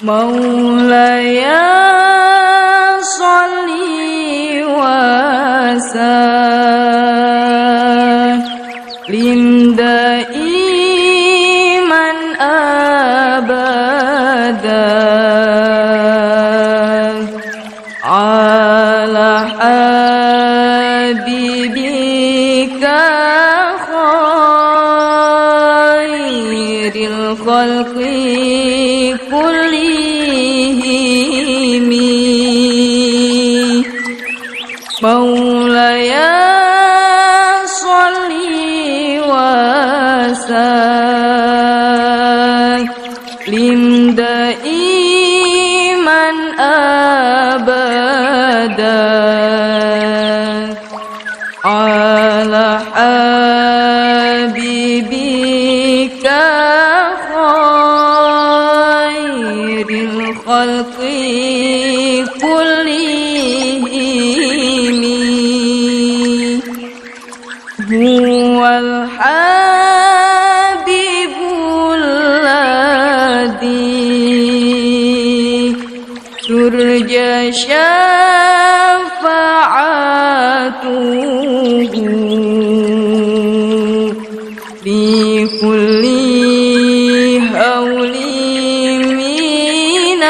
مولاي صل وسلم دائما أبدا على حبيبك خير الخلق كلهم. مولاي صل وسلم دائما أبدا على حبيبك خير الخلق كلهم. هو الحبيب الذي ترجى شفاعته في كل هول من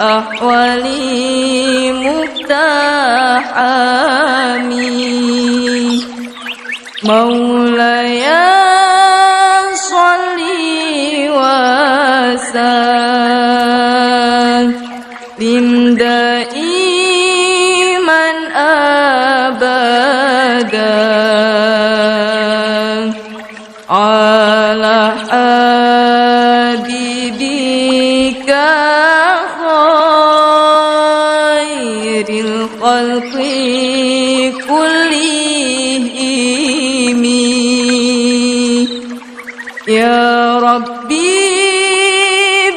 الأحوال مقتحم. مولاي صل وسلم دائما أبدا على حبيبك خير الخلق كلهم. يا ربي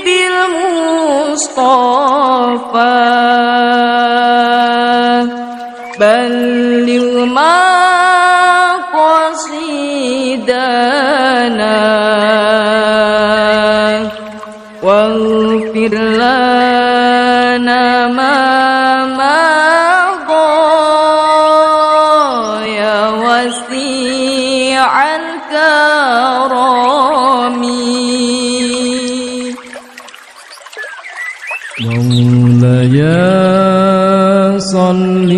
بالمصطفى بلغ مقاصدنا واغفر لنا ما مضى يا وسيع الكرم. مولاي صل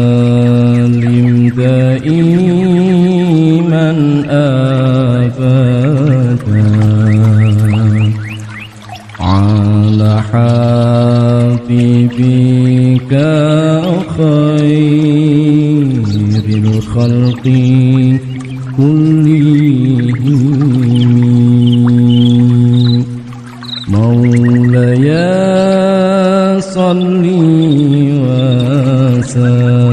وسلم دائما أبدا على حبيبك خير الخلق كلهم. مولاي صل وسلم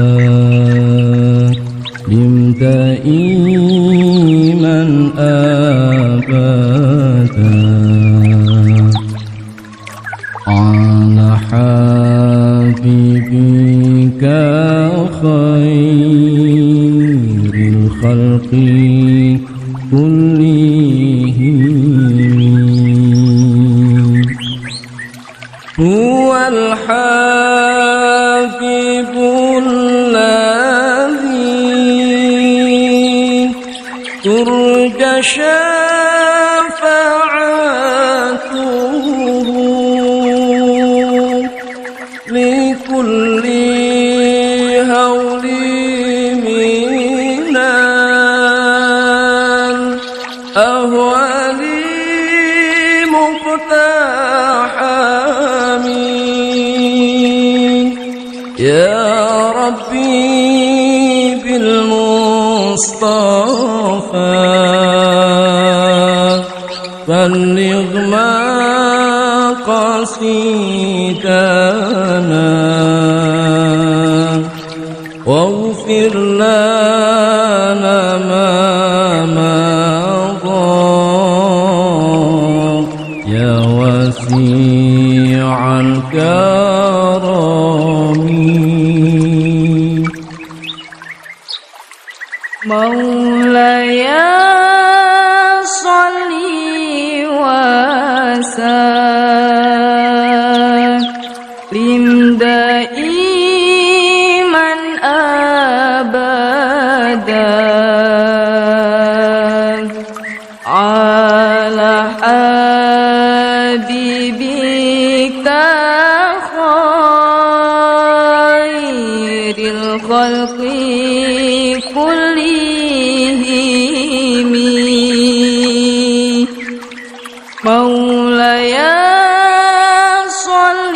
دائما أبدا على حبيبك خير الخلق كلهم. هو الحبيب الذي ترجى شفاعته لكل هول من الأهوال مقتحم. يا ربي بالمصطفى بلغ مقاصدنا واغفر لنا ما مضى يا وسيع الكرم. مولاي وسلم دائما أبدا على حبيبك خير الخلق كلهم مولاي صل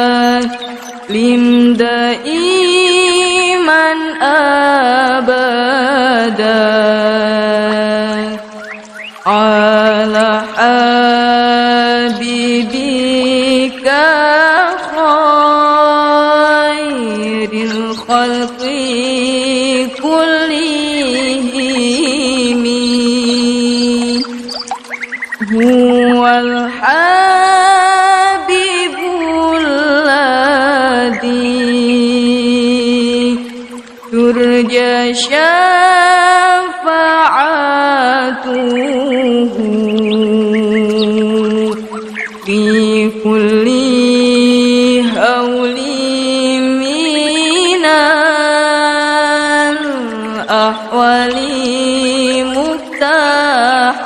وسلم دائما أبدا على حبيبك خير الخلق كلهم هو الحبيب الذي ترجى شفاعته في كل هول من الأحوال مقتحم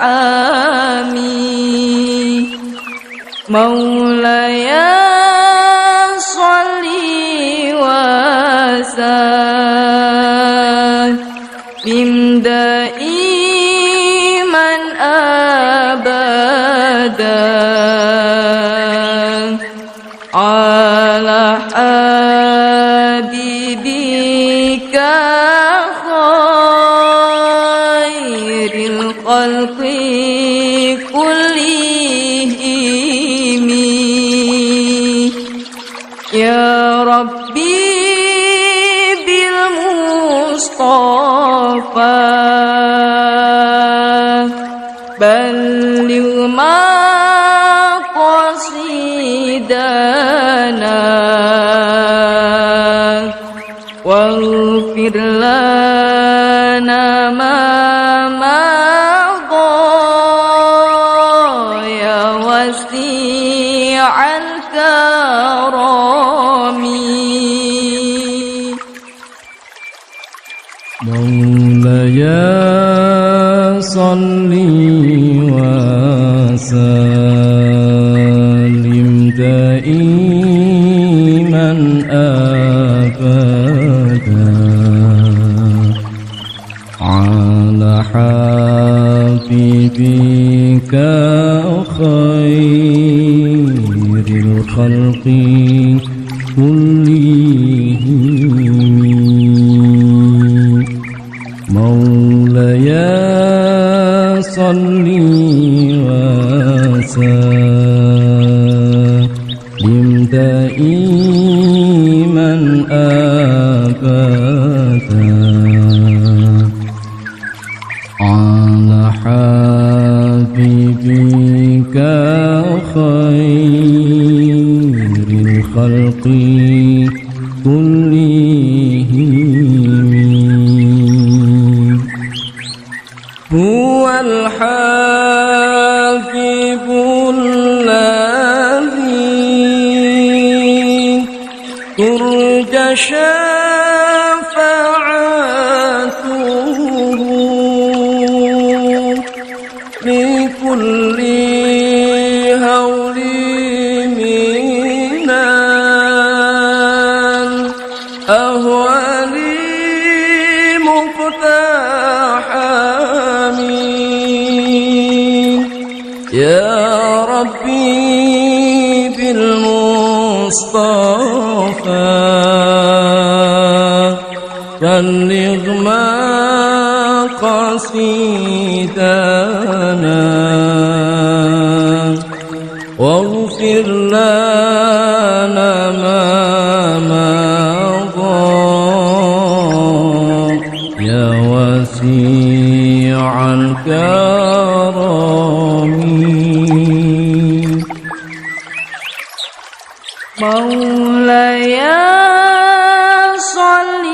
مولاي صل وسلم دائما أبدا على حبيبك خير الخلق كلهم يا ربي بالمصطفى بلغ مقاصدنا واغفر لنا ما مضى يا وسيع الكرم مولاي صل وسلم دائما أبدا على حبيبك خير الخلق كلهم مولاي صل وسلم دائما أبدا على حبيبك خير الخلق كلهم هو الحبيب الذي ترجى شفاعته لكل هول من الأهوال مقتحم يا ربي بالمصطفى بلغ مقاصدنا واغفر لنا ما مضى يا وسيع الكرم مولاي صل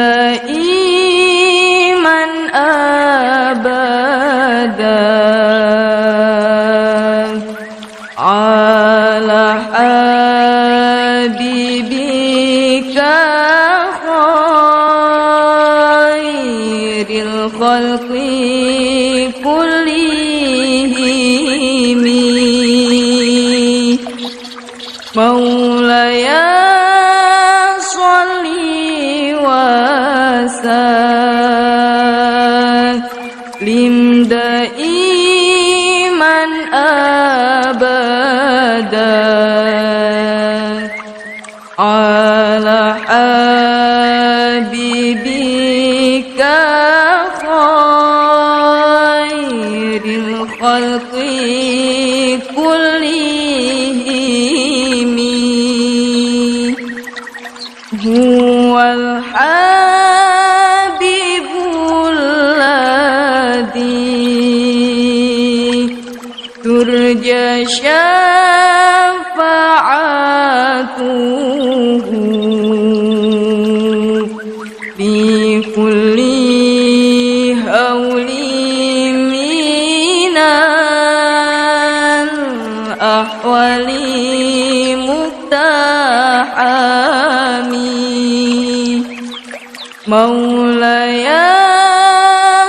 دائما أبدا على حبيبك خير الخلق كلهم مولاي صل وسلم دائما أبدا على حبيبك خير الخلق كلهم هو الحبيب الذي ترجى شفاعته في كل هول من الأحوال مقتحم مولاي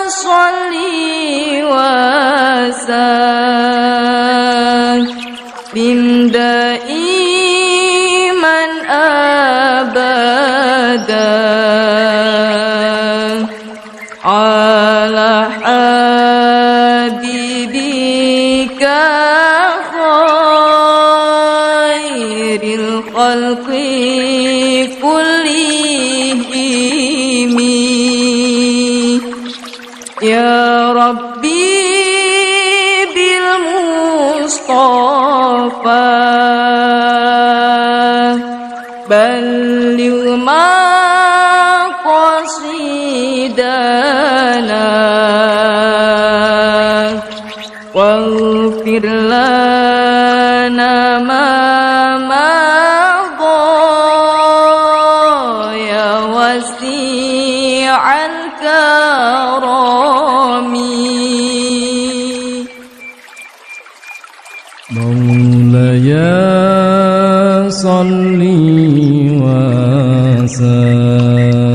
صل وسلم دائما أبدا على حبيبك خير الخلق كلهم يا ربي بالمصطفى بلغ مقاصدنا واغفر لنا ما مضى يا وسيع الكرم مولاي صل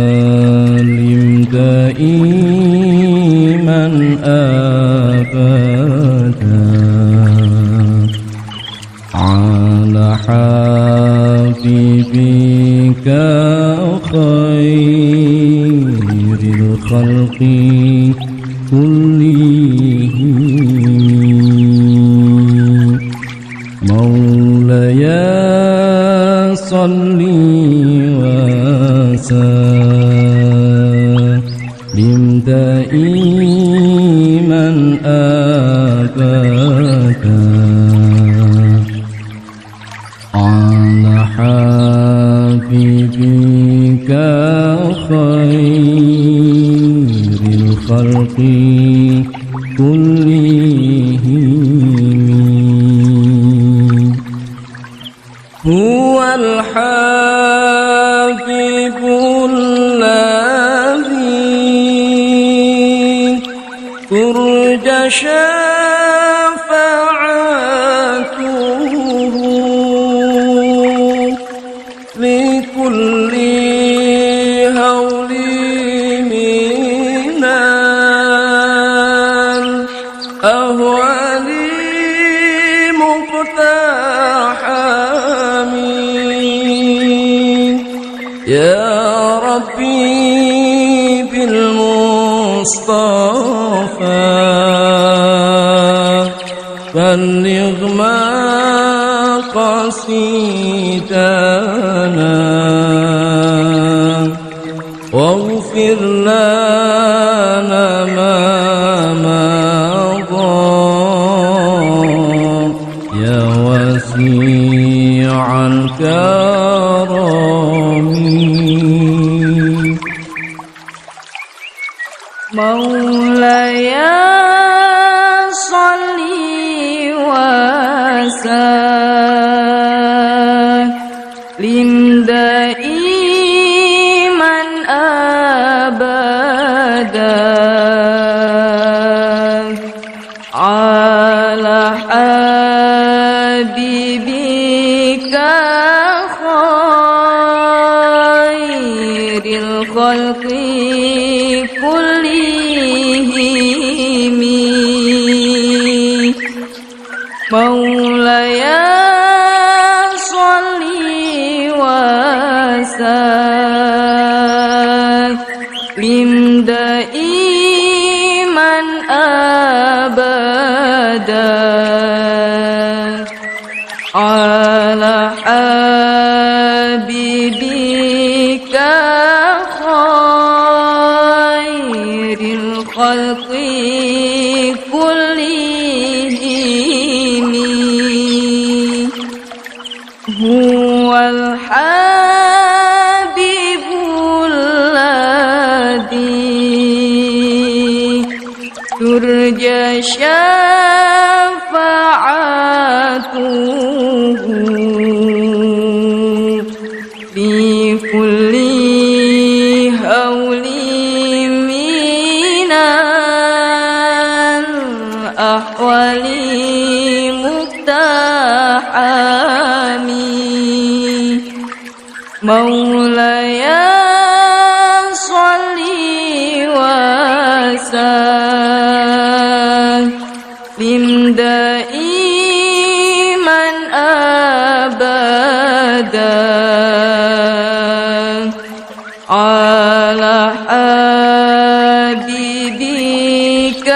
وسلم دائما أبدا على حبيبك خير الخلق كلهم مولاي صل وسلم دائما أبدا على حبيبك خير الخلق كلهم هو الحبيب الذي ترجى شفاعته لكل هول من الأهوال مقتحم يا ربي بالمصطفى بلغ مقاصدنا واغفر لنا ما مضى يا وسيع الكرم مولاي صل وسلم دائما الخلق كلهم مولاي صل وسلم دائما أبدا على حبيبك خير الخلق كلهم هو الحبيب الذي ترجى شفاعته في كل هول من الأحوال مقتحم مولاي صل وسلم دائما أبدا على حبيبك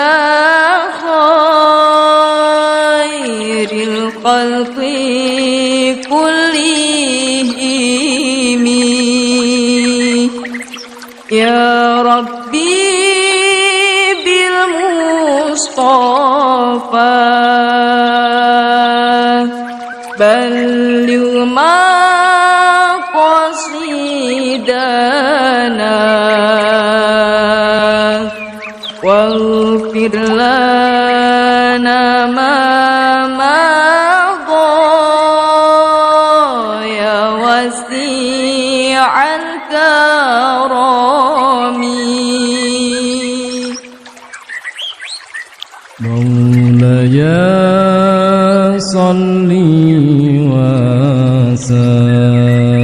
خير الخلق كلهم يا ربي بالمصطفى بلغ مقاصدنا واغفر لنا ما مضى يا وسيع الكرم مولاي صل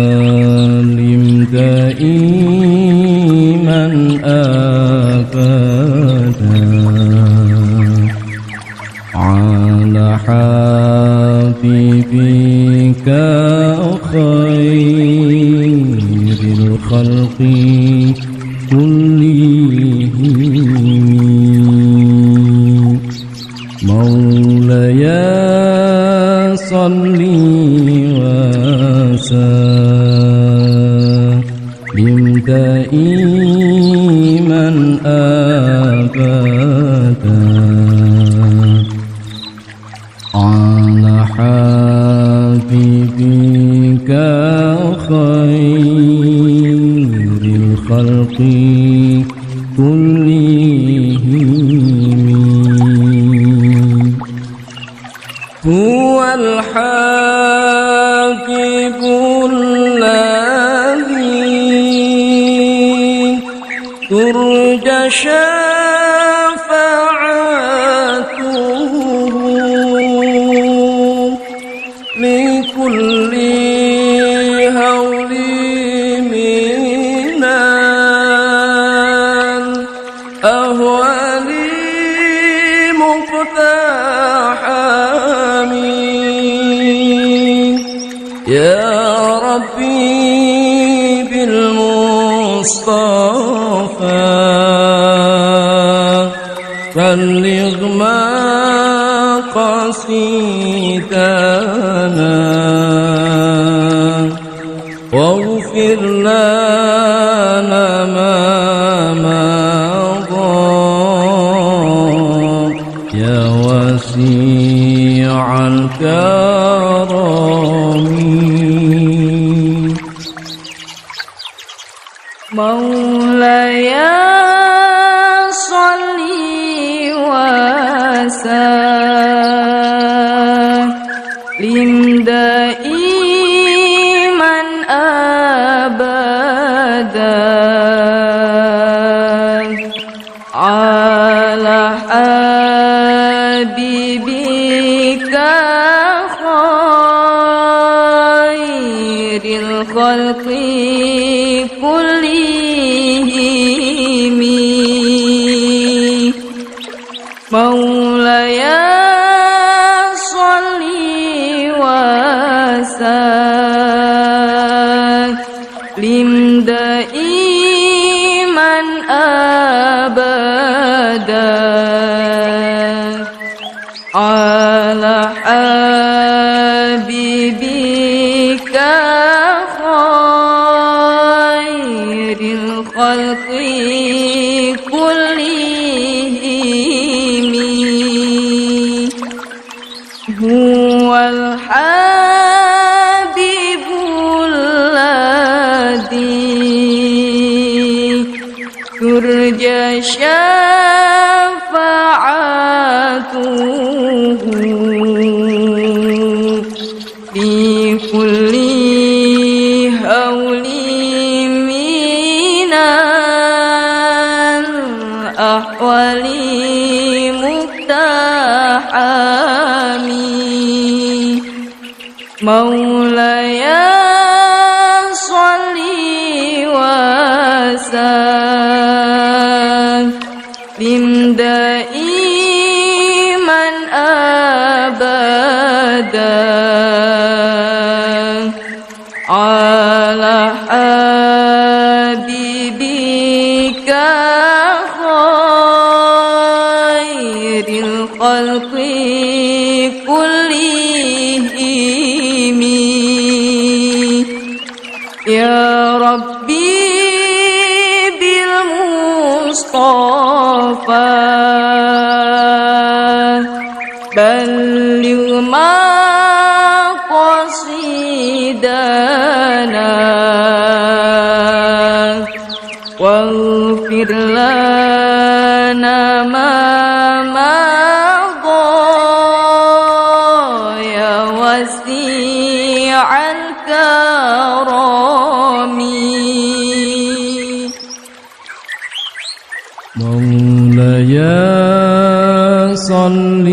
وسلم دائما أبدا على حبيبك خير الخلق كلهم مولاي صل وسلم دائما أبدا على حبيبك خير الخلق كلهم هو الحبيب الذي ترجى شفاعته لكل هول من الأهوال مقتحم يا ربي بالمصطفى بلغ مقاصدنا واغفر لنا ما مضى يا وسيع الكرم مولاي صل وسلم دائما أبدا على حبيبك خير الخلق كلهم الخلق كلهم هو الحبيب الذي ترجى شفاعته في كل هول من الأحوال مقتحم مولاي صل وسلم دائما أبدا على حبيبك خير الخلق كلهم يا ربي بالمصطفى بلغ مقاصدنا واغفر لنا ما مضى يا وسيع الكرم مولاي صل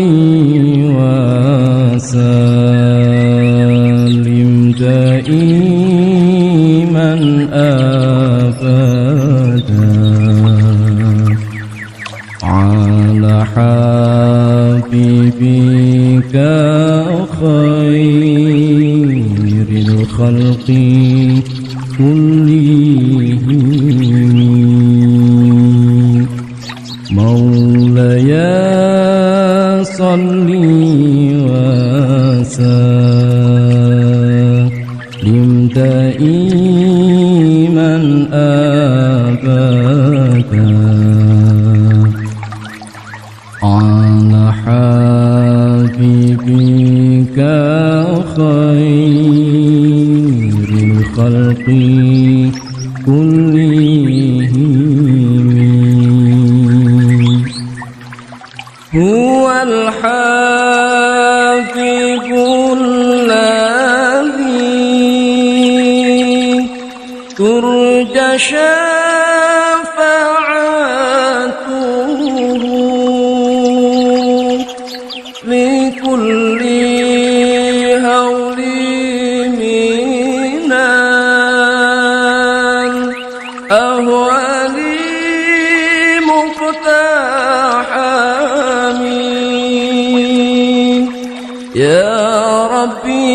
وسلم دائما أبدا على حبيبك خير الخلق كلهم مولاي صل وسلم دائما أبدا على حبيبك خير الخلق كلهم هو الحبيب الذي ترجى شفاعته لكل هول من الأهوال مقتحم يا ربي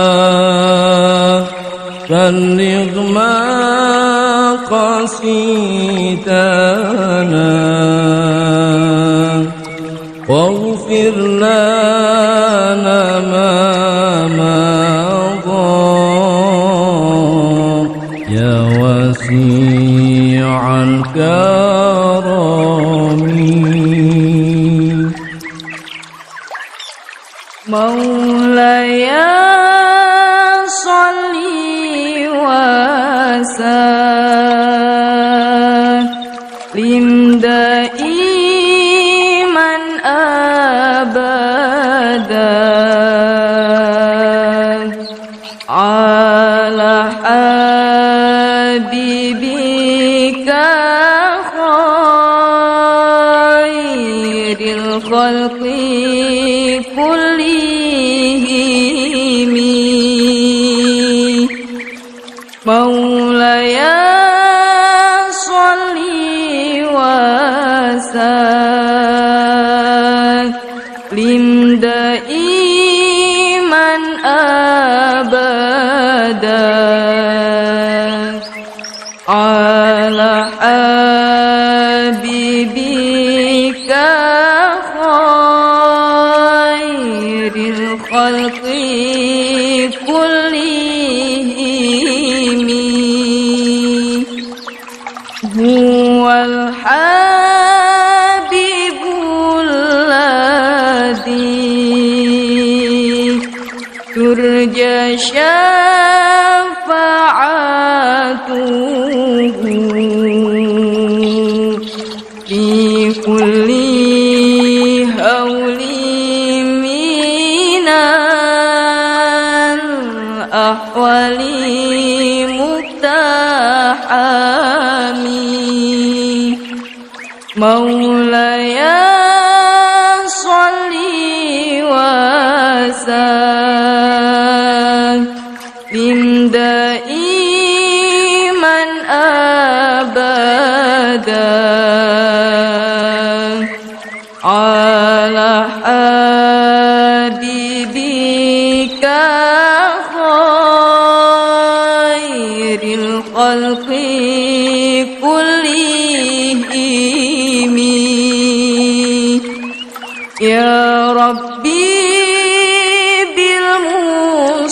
بالمصطفى بلغ مقاصدنا واغفر لنا ما مضى يا وسيع الكرم مولاي صل وسلم دائما أبدا على حبيبك خير الخلق كلهم مولاي صل وسلم دائما أبدا على حبيبك خير الخلق كلهم هو الحبيب الذي ترجى شفاعته في كل هول من الأحوال مقتحم مولاي صل وسلم دائما أبدا على حبيبك خير الخلق كلهم يا ربي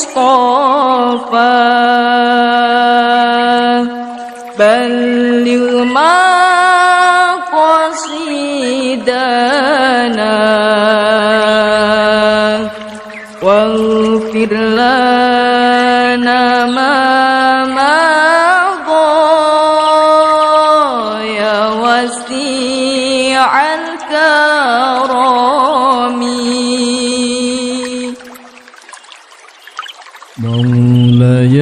بالمصطفى بلغ مقاصدنا واغفر لنا ما مضى يا وسيع الكرم مولاي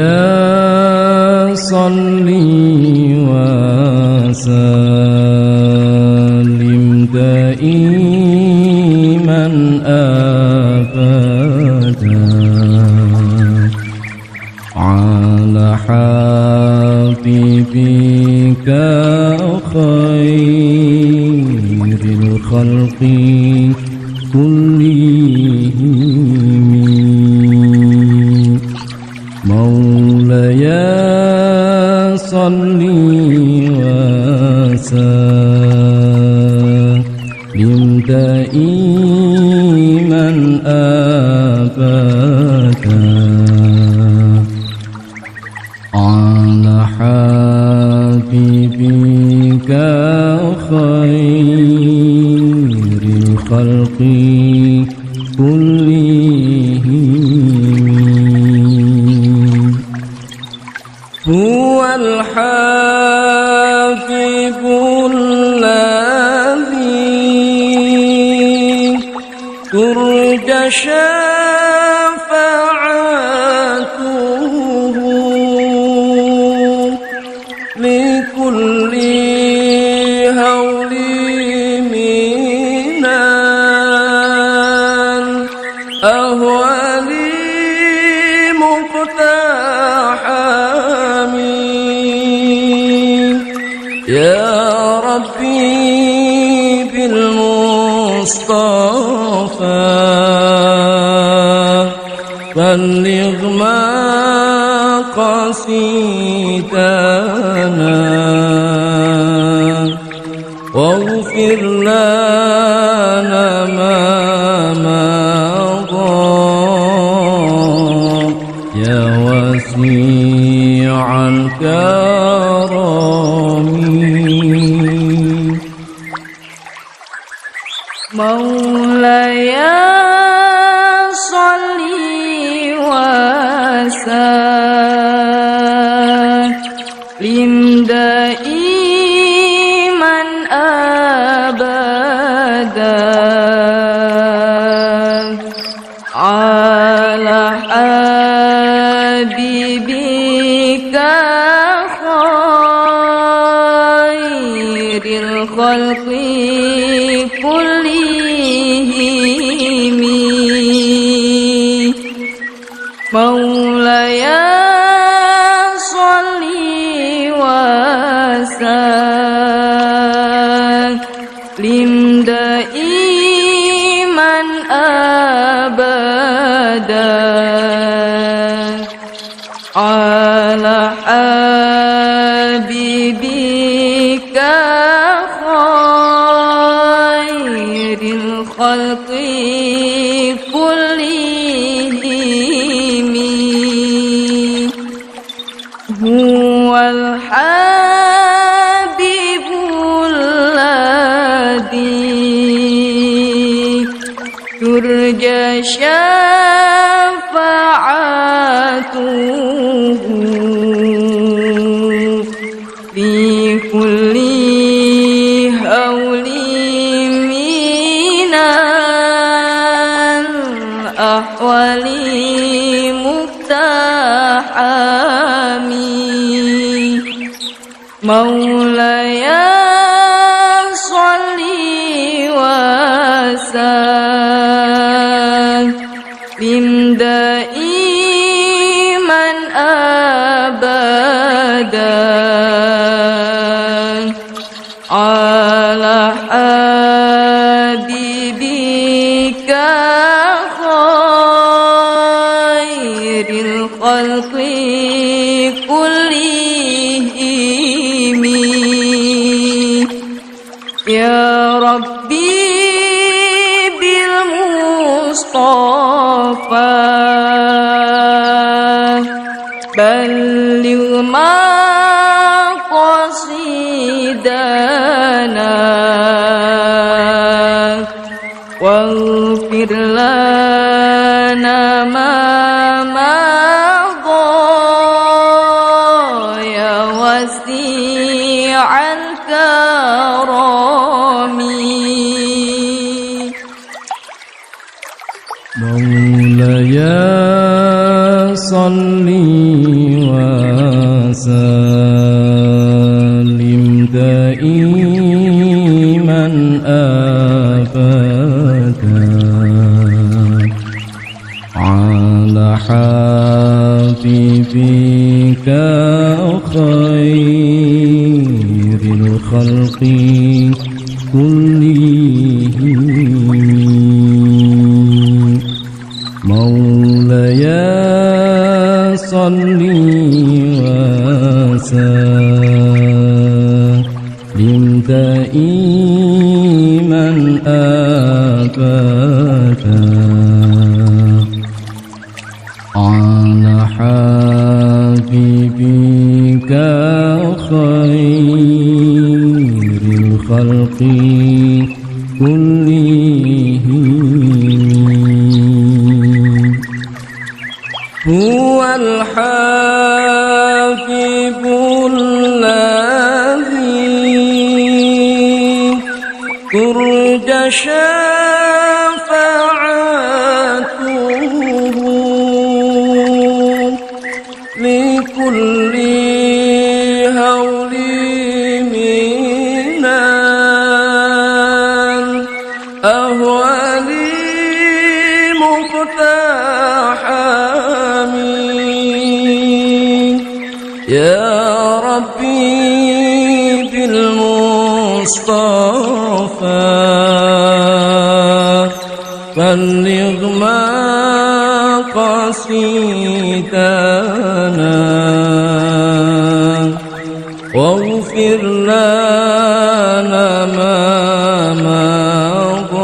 صل وسلم دائما أبدا على حبيبك خير الخلق كلهم مولاي صل وسلم دائما أبدا على حبيبك خير الخلق كلهم هو الحبيب الذي ترجى شفاعته لكل هول من الأهوال مقتحم يا ربي بالمصطفى بلغ مقاصدنا واغفر لنا ما مضى يا وسيع الكرم مولاي صل وسلم دائما أبدا على حبيبك خير الخلق كلهم مولاي صل وسلم دائما أبدا على حبيبك خير الخلق كلهم هو الحبيب الذي ترجى شفاعته في كل هول من الأحوال مقتحمي مولاي صل وسلم دائما أبدا على حبيبك خير الخلق كلهم يا ربي بالمصطفى بلغ مقاصدنا واغفر لنا ما مضى يا وسيع الكرم مولاي صل وسلم دائما أبدا على حبيبك خير الخلق كلهم مولاي صل وسلم دائما أبدا على حبيبك خير الخلق كلهم هو الحبيب الذي ترجى شفاعته لكل هول من الأهوال مقتحمين يا ربي بالمصطفى بلغ مقاصدنا واغفر لنا ما مضى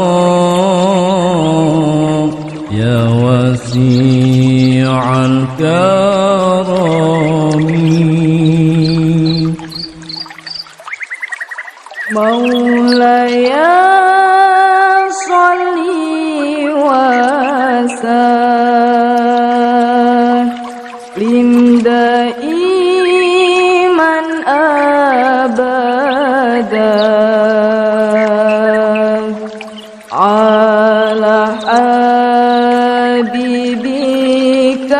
يا وسيع الكرم مولاي صل وسلم دائما أبدا على حبيبك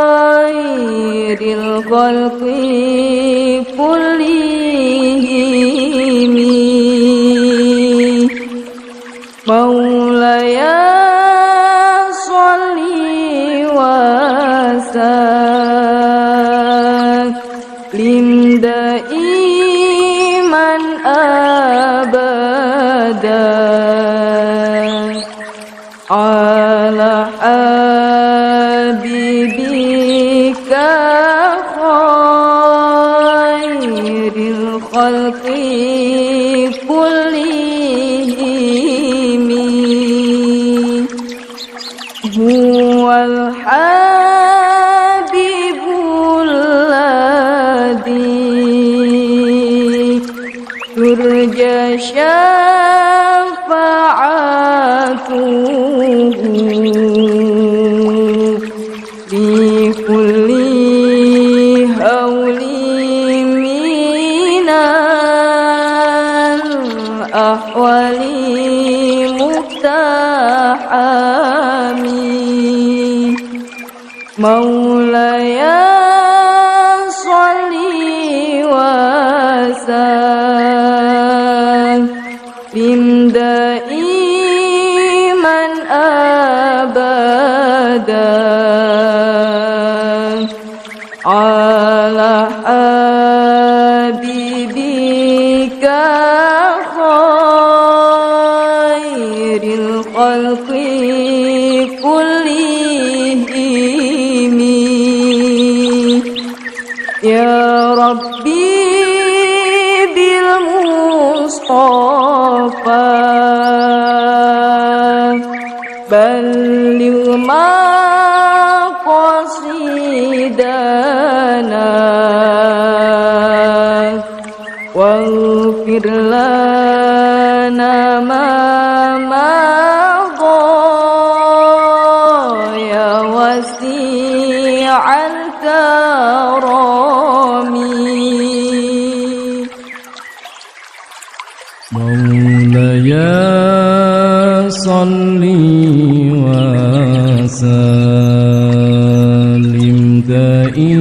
خير الخلق كلهم مولاي صل وسلم دائما أبدا على حبيبك خير الخلق كلهم هو الحبيب مولاي صل وسلم دائما أبدا على حبيبك خير الخلق كلهم يا ربي بالمصطفى بلغ مقاصدنا واغفر لنا ما مضى يا وسيع الكرم مولاي صل وسلم دائما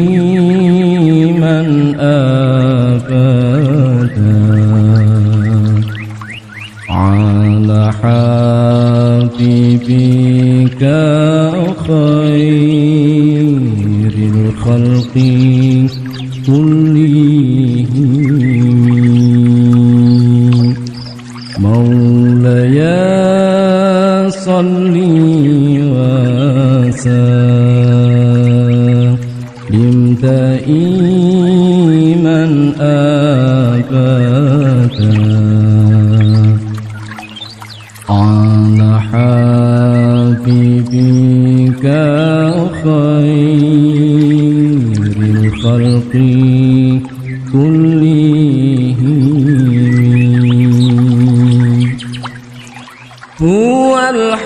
أبدا على حبيبك خير الخلق كلهم مولاي صل وسلم دائما أبدا على حبيبك خير الخلق كلهم هو الحبيب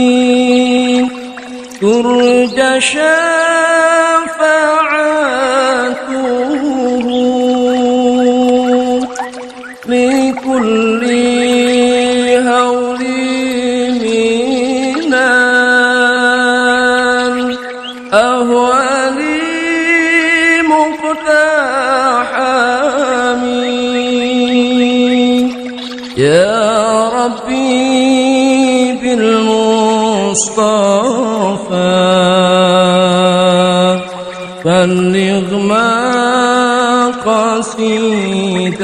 الذي ترجى شفاعته لكل هول من الأهوال مقتحم يا ربي بالمصطفى بلغ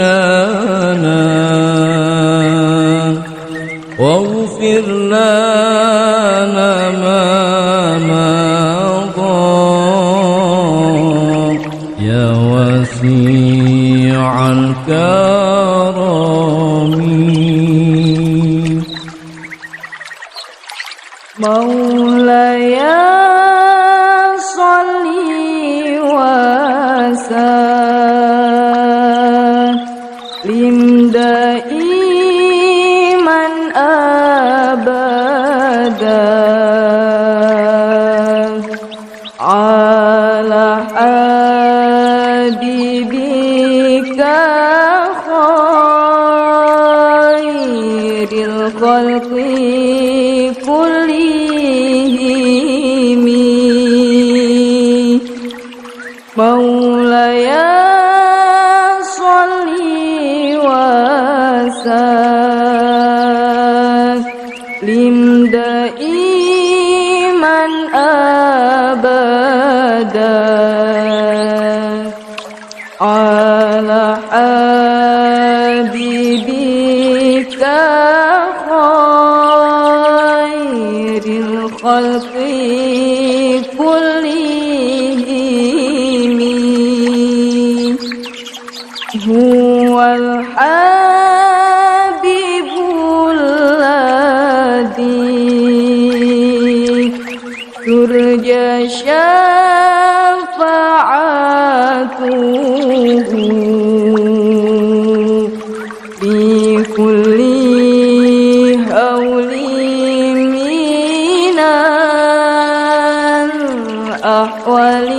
مقاصدنا واغفر لنا ما مضى يا وسيع الكرم مولاي صل وسلم دائما أبدا على حبيبك خير الخلق كلهم مولاي صل وسلم دائما أبدا على حبيبك خير الخلق كلهم هو الحبيب الذي ترجى شفاعته في كل هول من الأحوال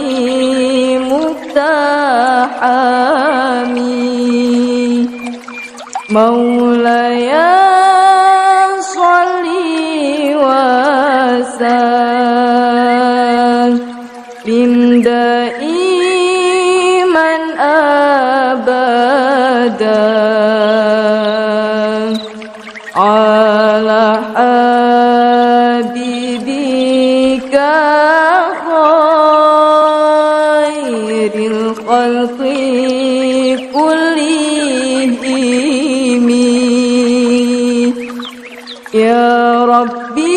مقتحم مولاي صل على حبيبك خير الخلق كلهم يا ربي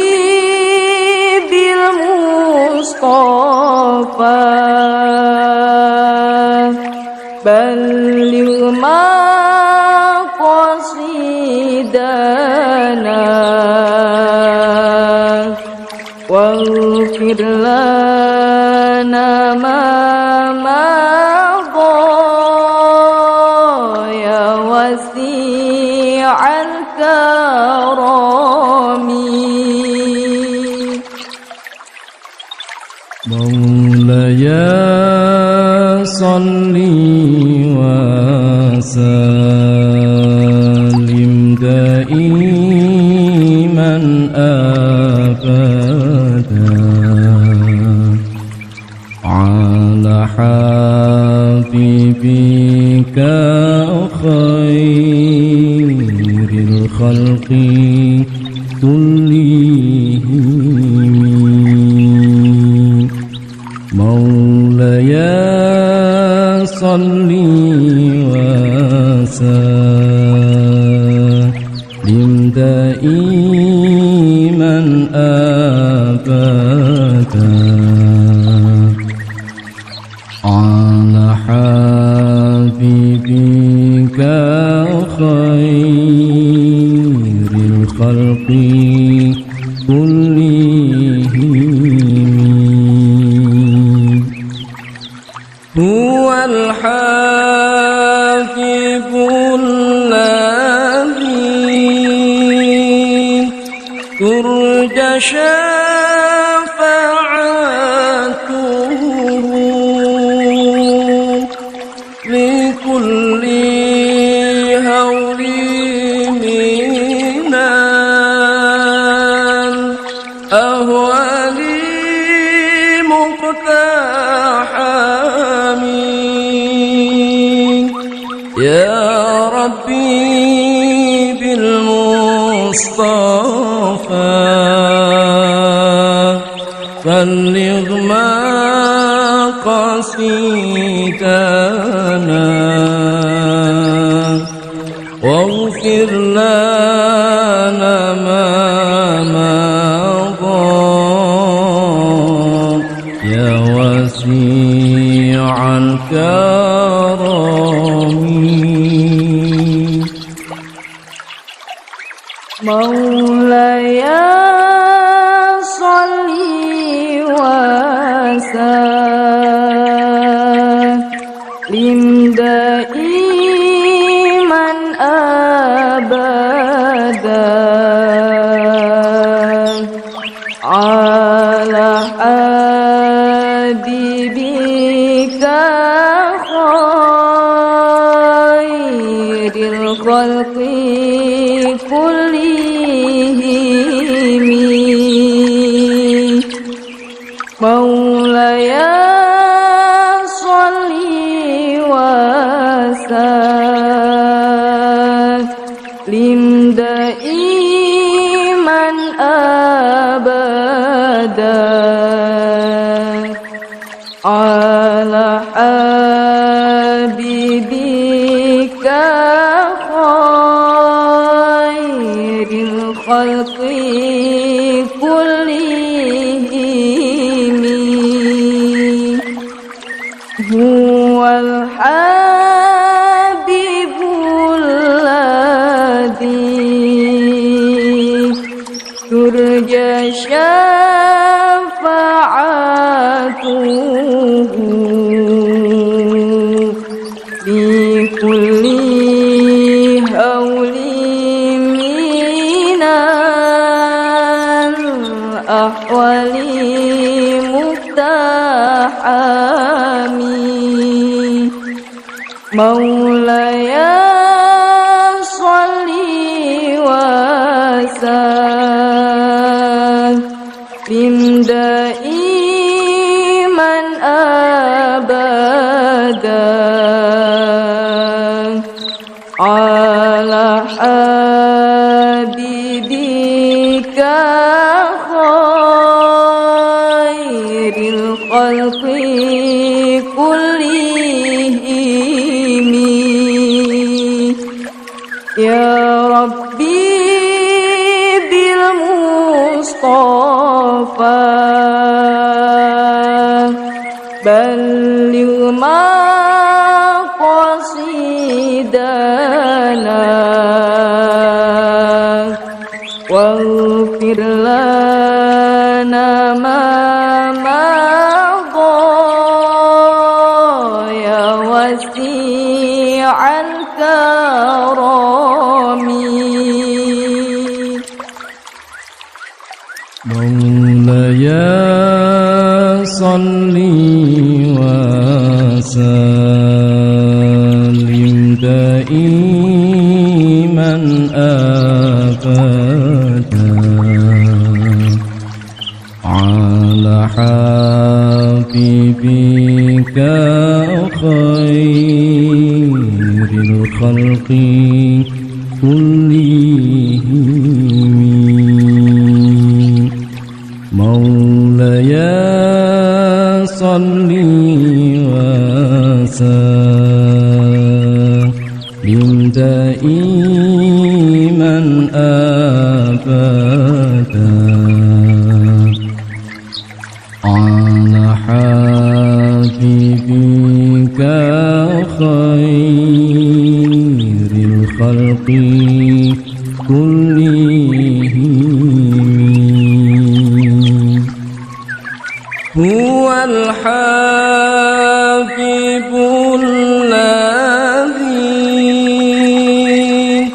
بالمصطفى بلغ مقاصدنا واغفر لنا ما مضى يا وسيع الكرم مولاي صل وسلم دائما أبدا على حبيبك خير الخلق كلهم مولاي صل وسلم دائما أبدا على حبيبك خير الخلق كلهم هو الحافظ الذي ترجى شفاعته لكل هول من الأهوال مقتحم يا ربي بالمصطفى بلغ مقاصدنا واغفر لنا ما مضى يا وسيع الكرم مولاي صل وسلم دائما أبدا على حبيبك خير الخلق كلهم مولاي صل وسلم دائما أبدا على حبيبك خير الخلق كلهم هو الحبيب الذي ترجى شفاعته بكل هول من الأحوال مقتحم مولاي صل وسلم دائما أبدا على حبيبك خير الخلق كلهم يا ربي بالمصطفى بلغ مقاصدنا واغفر لنا ما مضى يا وسيع الكرم مولاي صل وسلم دائما أبدا على حبيبك خير الخلق كلهم مولاي صل وسلم دائما أبدا على حبيبك خير الخلق كلهم هو الحبيب الذي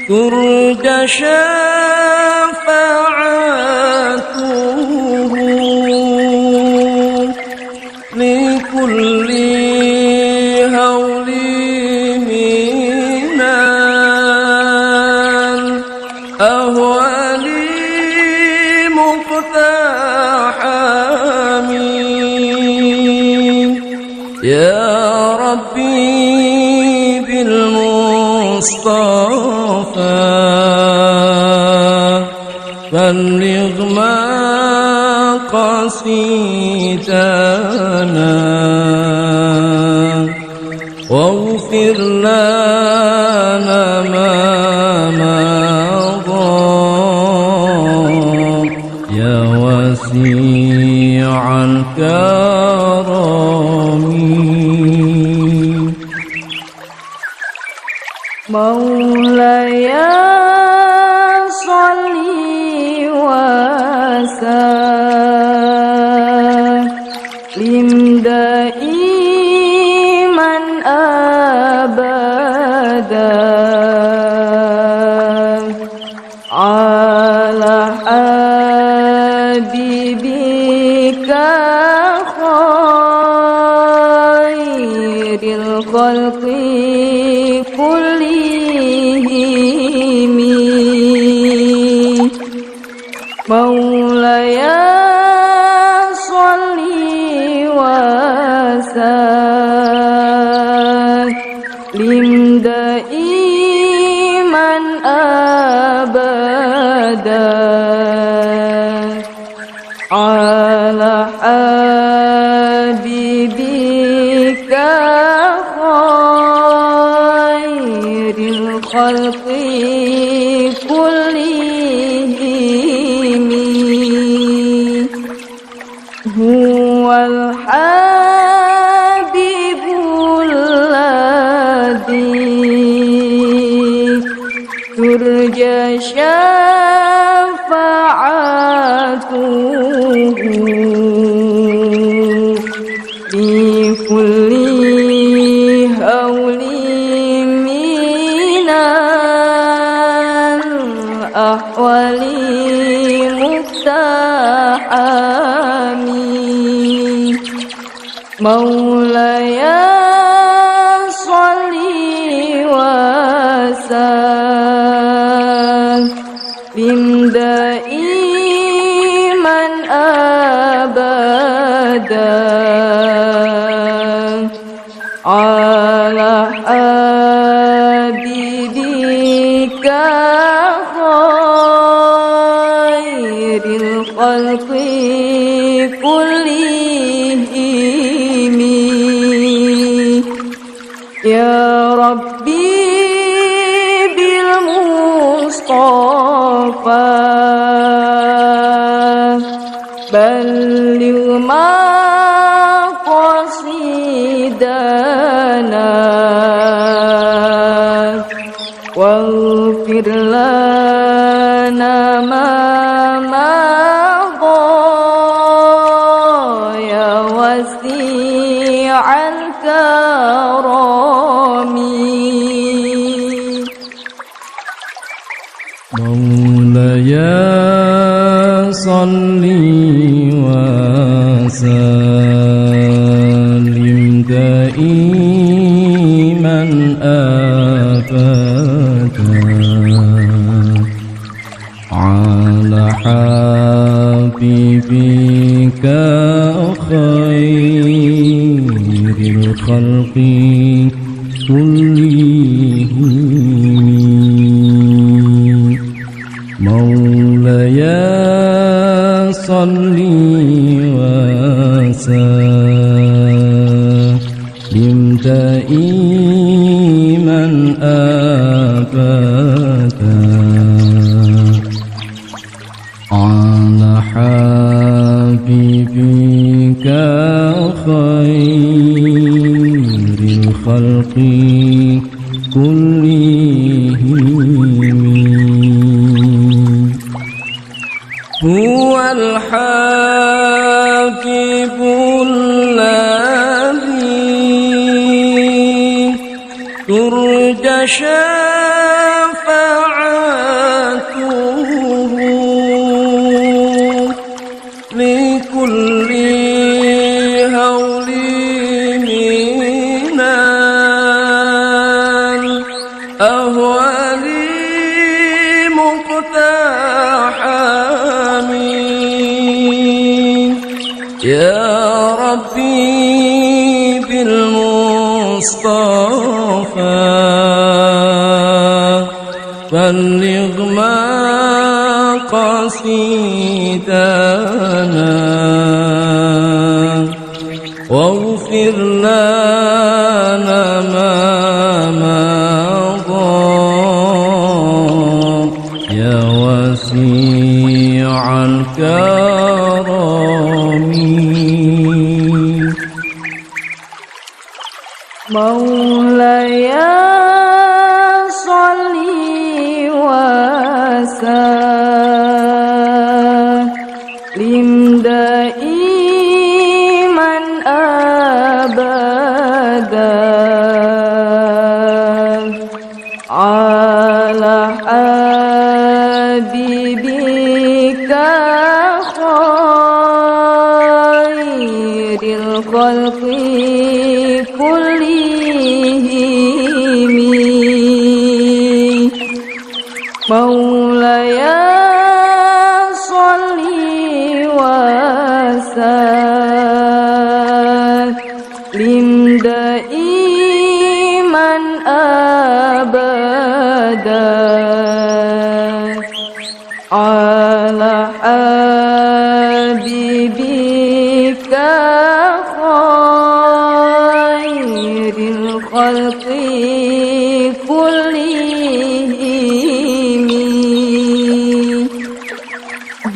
ترجى شفاعته لكل هول من الأهوال مقتحم يا ربي بالمصطفى بلغ مقاصدنا واغفر لنا ما مضى يا وسيع الكرم مولاي صل وسلم دائما أبدا على حبيبك خير الخلق كلهم مولاي صل وسلم دائما أبدا على حبيبك خير الخلق كلهم هو الحبيب الذي ترجى شفاعته بكل هول من الأحوال مقتحم مولاي صل وسلم دائما أبدا على حبيبك خير الخلق كلهم يا ربي بالمصطفى بلغ مقاصدنا واغفر لنا ما مضى يا وسيع الكرم مولاي صل وسلم دائما أبدا على حبيبك خير الخلق كلهم مولاي صل وسلم دائما أبدا على حبيبك خير الخلق كلهم هو الحبيب الذي ترجى شفاعته لكل هول من الأهوال مقتحم يا ربي بالمصطفى بلغ مقاصدنا واغفر لنا ما مضى يا وسيع الكرم مولاي صل وسلم دائما أبدا على حبيبك خير الخلق كلهم مولاي صل وسلم دائما أبدا على حبيبك خير الخلق كلهم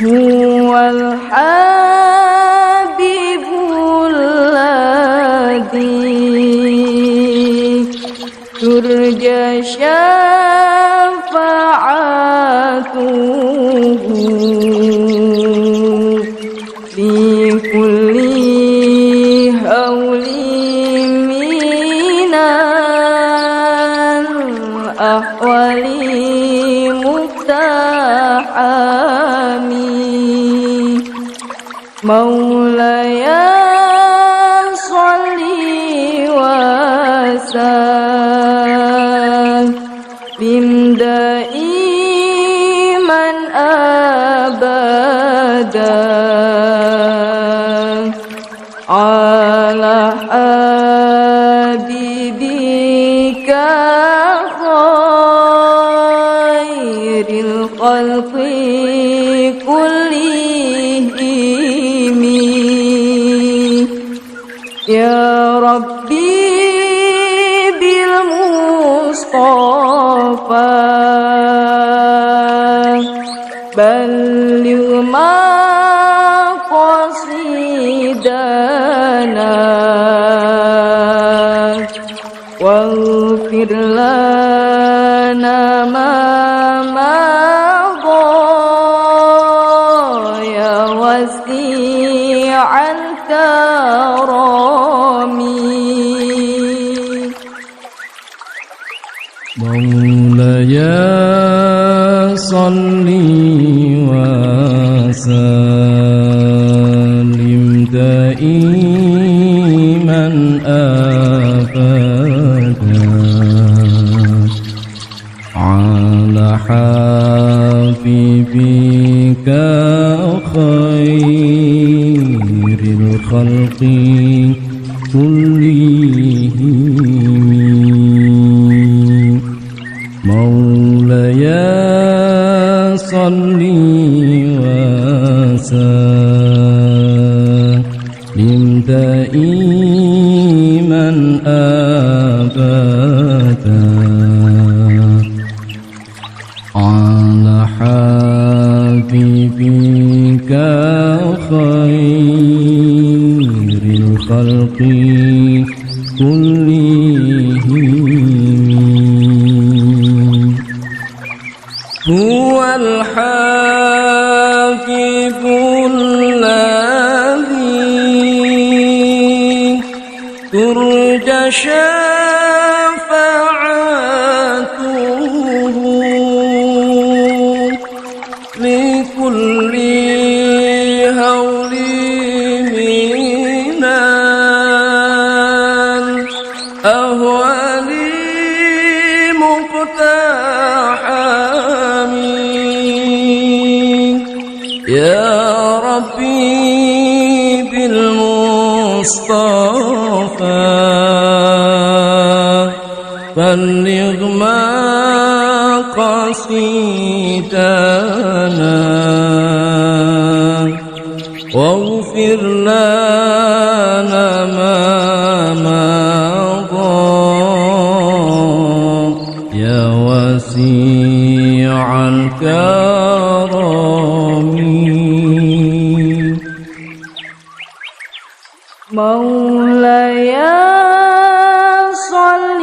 هو الحبيب الذي ترجى شفاعته في كل هول من الأحوال مقتحم مولاي صل وسلم دائما أبدا على حبيبك خير الخلق كلهم يا ربي بالمصطفى بلغ مقاصدنا واغفر لنا ما مضى يا وسيع الكرم مولاي صل وسلم دائما أبدا على حبيبك خير الخلق كلهم مولاي صل وسلم دائما أبدا على حبيبك خير الخلق كلهم هو الحافظ الذي ترجى شفاعته لكل هول من الأهوال مقتحم يا ربي بالمصطفى بلغ مقاصدنا واغفر لنا ما مضى يا وسيع الكرم مولاي صل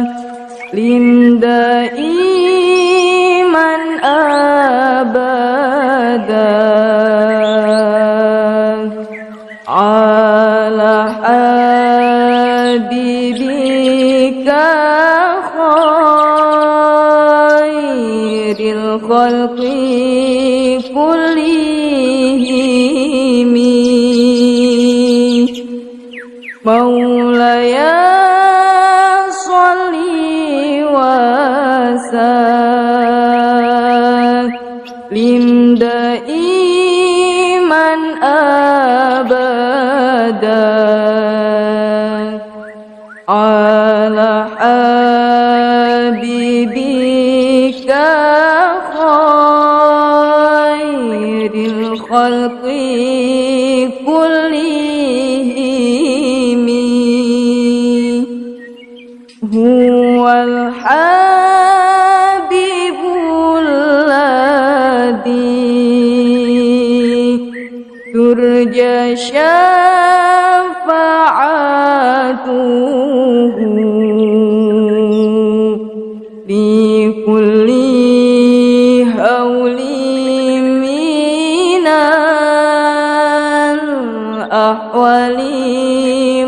وسلم دائما أبدا على حبيبك خير الخلق كلهم مولاي صل وسلم دائما أبدا على حبيبك خير الخلق كلهم هو الحبيب الذي ترجى شفاعته لكل هول من الأحوال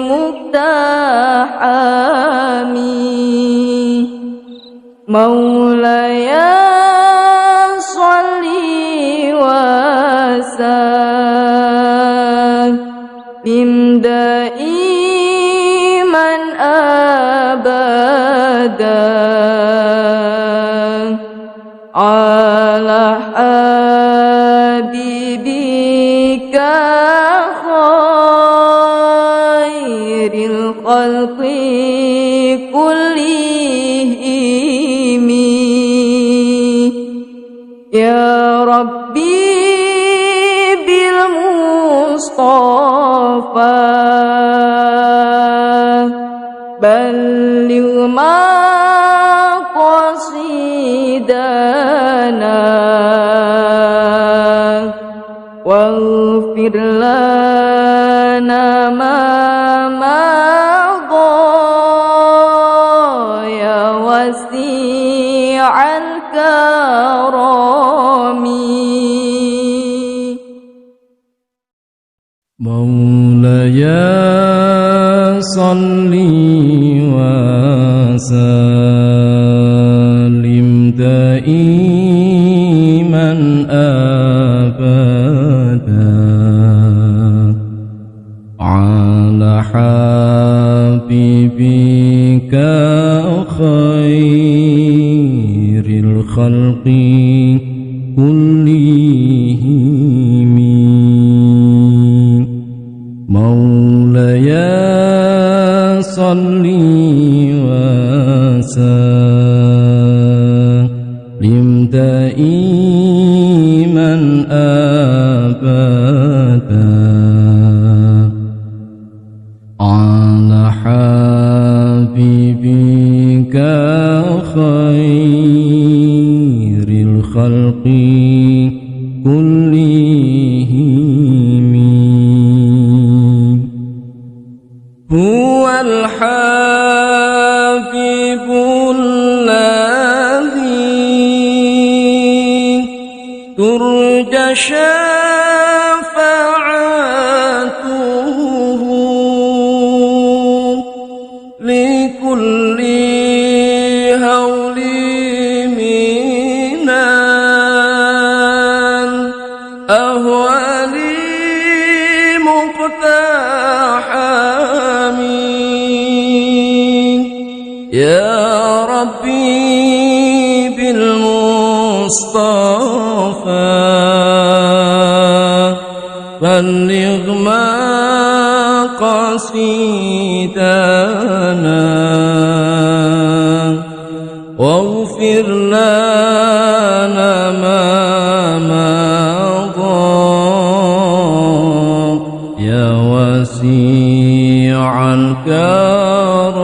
مقتحم مولاي صل وسلم دائما أبدا على حبيبك خير الخلق كلهم يا ربي بلغ مقاصدنا واغفر لنا ما مضى يا وسيع الكرم مولاي صل وسلم دائما أبدا على حبيبك خير الخلق كلهم مولاي صل وسلم دائما أبدا على حبيبك خير الخلق كلهم هو الحبيب الذي ترجى شفاعته لكل هول من الأهوال مقتحم يا ربي بالمصطفى بلغ مقاصدنا واغفر لنا ما مضى يا وسيع الكرم